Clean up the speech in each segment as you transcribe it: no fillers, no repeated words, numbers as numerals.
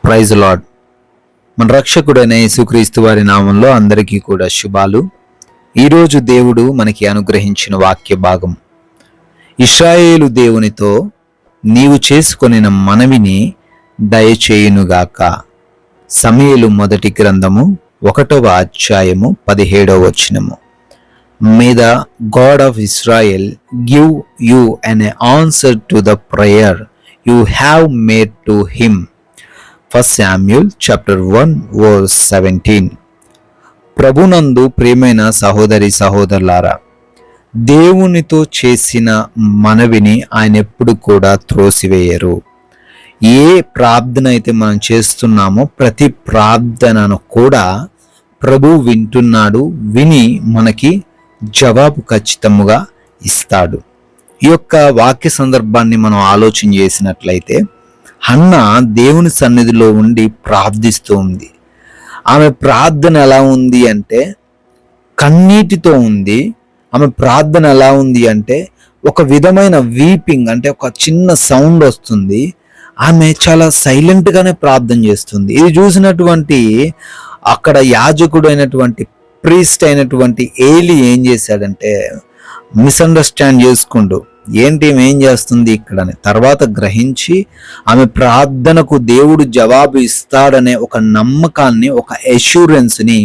Praise lord. మన రక్షకుడైన యేసుక్రీస్తు వారి నామంలో అందరికీ కూడా శుభాలు. ఈరోజు దేవుడు మనకి అనుగ్రహించిన వాక్య భాగం, ఇశ్రాయేలు దేవునితో నీవు చేసుకొనిన మనవిని దయచేయునుగాక. సమూయేలు మొదటి గ్రంథము 1వ అధ్యాయము 17వ వచనము. May the God of Israel give you an answer to the prayer you have made to him. 1 Samuel chapter 1 verse 17. ప్రభునందు ప్రియమైన సహోదరి సహోదరులారా, దేవునితో చేసిన మనవిని ఆయన ఎప్పుడు కూడా త్రోసివేయరు. ఏ ప్రార్థన అయితే మనం చేస్తున్నామో ప్రతి ప్రార్థనను కూడా ప్రభు వింటున్నాడు, విని మనకి జవాబు ఖచ్చితంగా ఇస్తాడు. ఈ యొక్క వాక్య సందర్భాన్ని మనం ఆలోచన చేసినట్లయితే, హన్నా దేవుని సన్నిధిలో ఉండి ప్రార్థిస్తూ ఉంది. ఆమె ప్రార్థన ఎలా ఉంది అంటే కన్నీటితో ఉంది. ఆమె ప్రార్థన ఎలా ఉంది అంటే ఒక విధమైన వీపింగ్, అంటే ఒక చిన్న సౌండ్ వస్తుంది. ఆమె చాలా సైలెంట్గానే ప్రార్థన చేస్తుంది. ఇది చూసినటువంటి అక్కడ యాజకుడు అయినటువంటి ప్రీస్ట్ అయినటువంటి ఏలి ఏం చేశాడంటే మిస్అండర్స్టాండ్ చేసుకుంటూ ఏంటి ఏం చేస్తుంది ఇక్కడని తర్వాత గ్రహించి ఆమె ప్రార్థనకు దేవుడు జవాబు ఇస్తాడనే ఒక నమ్మకాన్ని, ఒక అష్యూరెన్స్ని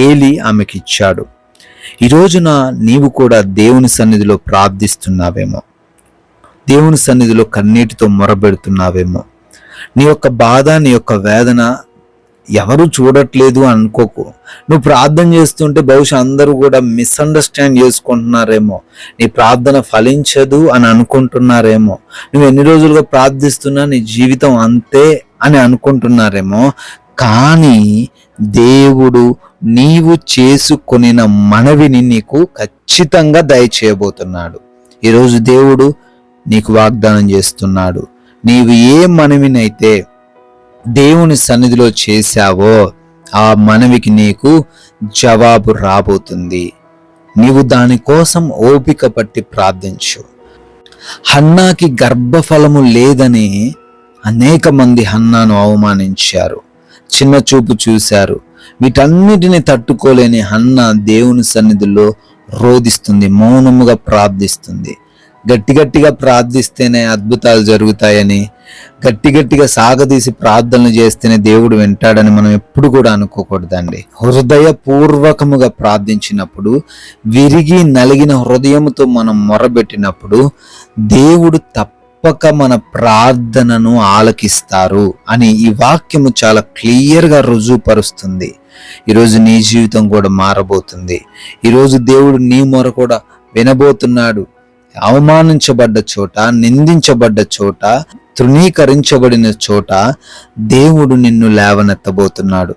ఏలి ఆమెకి ఇచ్చాడు. ఈ రోజున నీవు కూడా దేవుని సన్నిధిలో ప్రార్థిస్తున్నావేమో, దేవుని సన్నిధిలో కన్నీటితో మొరబెడుతున్నావేమో. నీ యొక్క బాధ, నీ యొక్క వేదన ఎవరు చూడట్లేదు అనుకోకు. నువ్వు ప్రార్థన చేస్తుంటే బహుశా అందరూ కూడా మిస్అండర్స్టాండ్ చేసుకుంటున్నారేమో, నీ ప్రార్థన ఫలించదు అని అనుకుంటున్నారేమో, నువ్వు ఎన్ని రోజులుగా ప్రార్థిస్తున్నా నీ జీవితం అంతే అని అనుకుంటున్నారేమో. కానీ దేవుడు నీవు చేసుకొనిన మనవిని నీకు ఖచ్చితంగా దయచేయబోతున్నాడు. ఈరోజు దేవుడు నీకు వాగ్దానం చేస్తున్నాడు, నీవు ఏ మనవినైతే దేవుని సన్నిధిలో చేశావో ఆ మనవికి నీకు జవాబు రాబోతుంది. నీవు దానికోసం ఓపిక పట్టి ప్రార్థించు. హన్నాకి గర్భఫలము లేదని అనేక మంది హన్నాను అవమానించారు, చిన్న చూపు చూశారు. వీటన్నిటిని తట్టుకోలేని హన్నా దేవుని సన్నిధిలో రోదిస్తుంది, మౌనముగా ప్రార్థిస్తుంది. గట్టిగా ప్రార్థిస్తేనే అద్భుతాలు జరుగుతాయని, గట్టిగా సాగదీసి ప్రార్థనలు చేస్తేనే దేవుడు వింటాడని మనం ఎప్పుడు కూడా అనుకోకూడదండి. హృదయపూర్వకముగా ప్రార్థించినప్పుడు, విరిగి నలిగిన హృదయముతో మనం మొరబెట్టినప్పుడు దేవుడు తప్పక మన ప్రార్థనను ఆలకిస్తారు అని ఈ వాక్యము చాలా క్లియర్గా రుజువుపరుస్తుంది. ఈరోజు నీ జీవితం కూడా మారబోతుంది. ఈరోజు దేవుడు నీ మొర కూడా వినబోతున్నాడు. అవమానించబడ్డ చోట, నిందించబడ్డ చోట, తృణీకరించబడిన చోట దేవుడు నిన్ను లేవనెత్తబోతున్నాడు.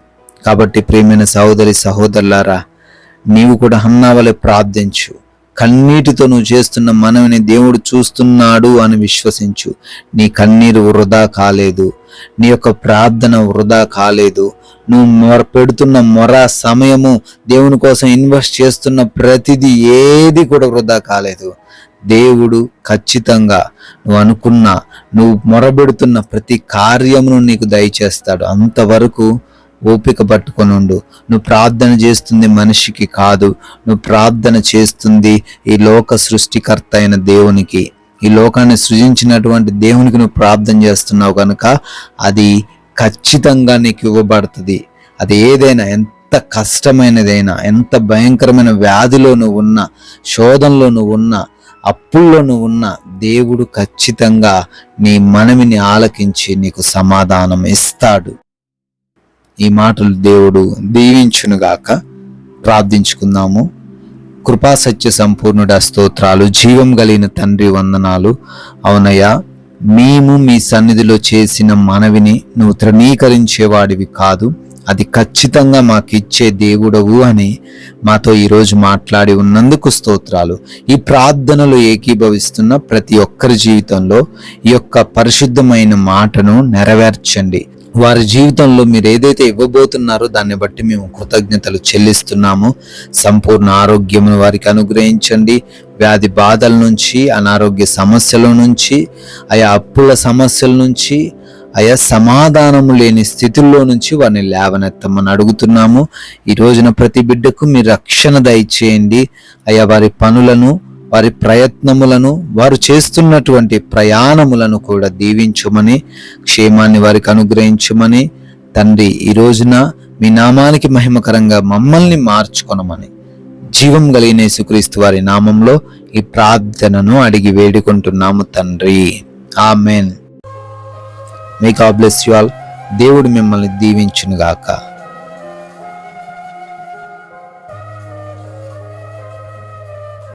కాబట్టి ప్రియమైన సహోదరి సహోదరులారా, నీవు కూడా హన్నా వలె ప్రార్థించు. కన్నీటితో నువ్వు చేస్తున్న మనవిని దేవుడు చూస్తున్నాడు అని విశ్వసించు. నీ కన్నీరు వృధా కాలేదు, నీ యొక్క ప్రార్థన వృధా కాలేదు. నువ్వు పెడుతున్న మొర సమయము, దేవుని కోసం ఇన్వెస్ట్ చేస్తున్న ప్రతిదీ ఏది కూడా వృధా కాలేదు. దేవుడు ఖచ్చితంగా నువ్వు అనుకున్న, నువ్వు మొరబెడుతున్న ప్రతి కార్యమును నీకు దయచేస్తాడు. అంతవరకు ఓపిక పట్టుకొని ఉండు. నువ్వు ప్రార్థన చేస్తుంది మనిషికి కాదు, నువ్వు ప్రార్థన చేస్తుంది ఈ లోక సృష్టికర్త అయిన దేవునికి. ఈ లోకాన్ని సృజించినటువంటి దేవునికి నువ్వు ప్రార్థన చేస్తున్నావు కనుక అది ఖచ్చితంగా నీకు ఇవ్వబడుతుంది. అది ఏదైనా, ఎంత కష్టమైనదైనా, ఎంత భయంకరమైన వ్యాధిలో నువ్వు ఉన్నా, శోధనలో నువ్వు ఉన్నా, అప్పుల్లో నువ్వు ఉన్న దేవుడు ఖచ్చితంగా నీ మనవిని ఆలకించి నీకు సమాధానం ఇస్తాడు. ఈ మాటలు దేవుడు దీవించునుగాక. ప్రార్థించుకుందాము. కృపా సత్య సంపూర్ణుడ స్తోత్రాలు, జీవం కలిగిన తండ్రి వందనాలు. అవునయ్యా, మేము మీ సన్నిధిలో చేసిన మనవిని నువ్వు తృణీకరించేవాడివి కాదు, అది ఖచ్చితంగా మాకు ఇచ్చే దేవుడవు అని మాతో ఈరోజు మాట్లాడి ఉన్నందుకు స్తోత్రాలు. ఈ ప్రార్థనలు ఏకీభవిస్తున్న ప్రతి ఒక్కరి జీవితంలో ఈ యొక్క పరిశుద్ధమైన మాటను నెరవేర్చండి. వారి జీవితంలో మీరు ఏదైతే ఇవ్వబోతున్నారో దాన్ని బట్టి మేము కృతజ్ఞతలు చెల్లిస్తున్నాము. సంపూర్ణ ఆరోగ్యమును వారికి అనుగ్రహించండి. వ్యాధి బాధల నుంచి, అనారోగ్య సమస్యల నుంచి, ఆయా అప్పుల సమస్యల నుంచి, ఆయా సమాధానము లేని స్థితుల్లో నుంచి వారిని లేవనెత్తమని అడుగుతున్నాము. ఈ రోజున ప్రతి బిడ్డకు మీరు రక్షణ దయచేయండి. ఆయా వారి పనులను, వారి ప్రయత్నములను, వారు చేస్తున్నటువంటి ప్రయాణములను కూడా దీవించమని, క్షేమాన్ని వారికి అనుగ్రహించమని తండ్రి, ఈ రోజున మీ నామానికి మహిమకరంగా మమ్మల్ని మార్చుకొనమని జీవం కలిగిన యేసుక్రీస్తు వారి నామంలో ఈ ప్రార్థనను అడిగి వేడుకుంటున్నాము తండ్రి. Amen. May God bless you all. దేవుడు మిమ్మల్ని దీవించును గాక.